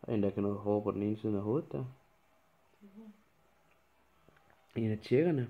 Og en, der kan noget hår på den ene side af hovedet der. En af tjekkerne.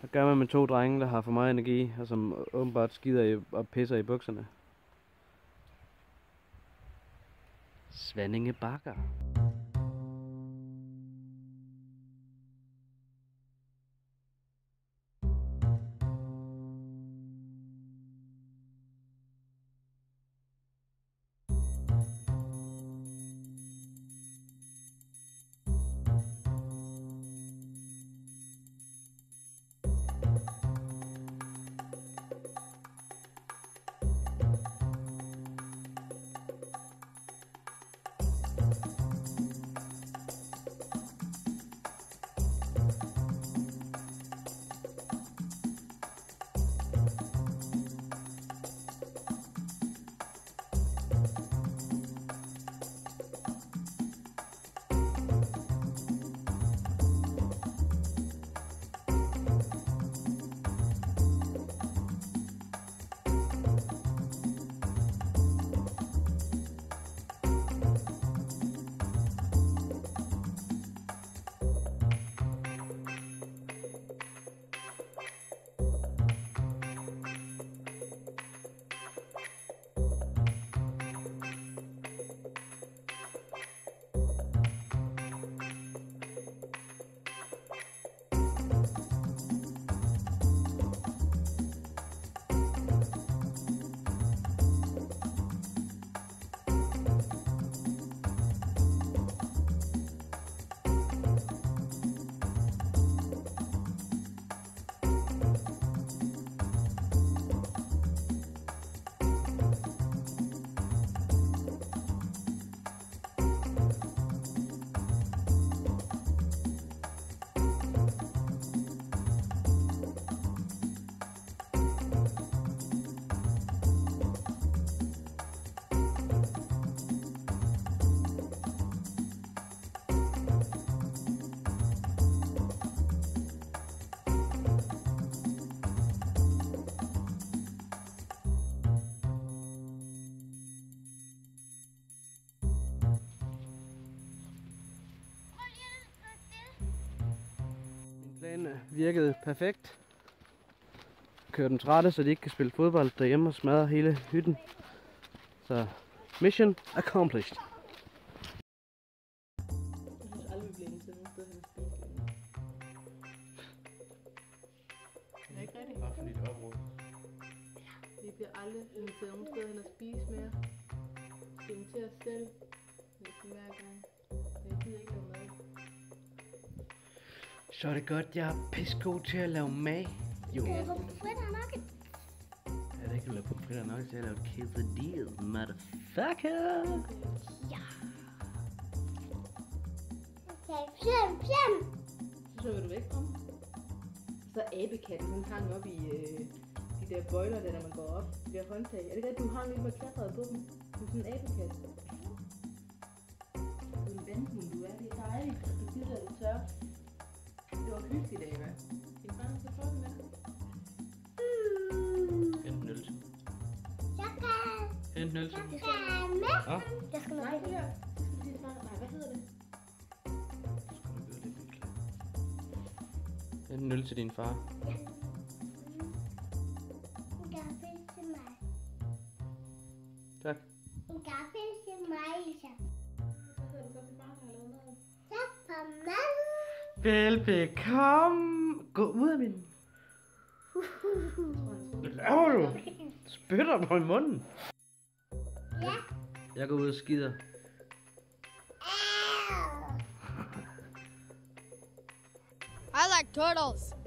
Hvad gør man med to drenge, der har for meget energi, og som åbenbart skider i og pisser i bukserne? Svanninge Bakker. Planen virkede perfekt. Kør dem trætte, så de ikke kan spille fodbold derhjemme og smadre hele hytten. Så mission accomplished. Jeg synes aldrig, vi bliver inviteret nogen steder hen og spise længe. Er det ikke rigtigt? Bare fordi det er opråd. Vi bliver aldrig inviteret nogen steder hen og spise mere. Vi skal invitere os selv. Næsten hver gang. Jeg gider ikke lave mad. Så er det godt, jeg er pissegod til at lave mad. Jo. Det er på fritter nok. Jeg er ikke at lave pomfritter nok til at lave quesadillas, motherfucker. Ja. Okay, fjern. Så vil du væk fra mig. Så abekatten, hun hang op i de der bøjler, der når man går op. De der håndtag. Er det ikke, at du hang lidt med klatret på dem? Du er sådan en abekat. Du er en vandhund, du er. Det er dejligt, at du gider, at du tør. Det var hyggeligt i dag, hva'? Din far, så prøver vi med hente en øl til dem? Jeg skal med. Ja. Jeg skal med. Nej, her. Nej, hvad hedder det? Hente en øl til din far. En gaffel til mig. Tak. En gaffel til mig, Lisa. Hvad hedder du så til far, der har lavet mad? Tak for mad. Belpe, kom! Gå ud af min... Hvad laver du? Spytter på i munden. Ja. Jeg går ud og skider. Au. I like turtles.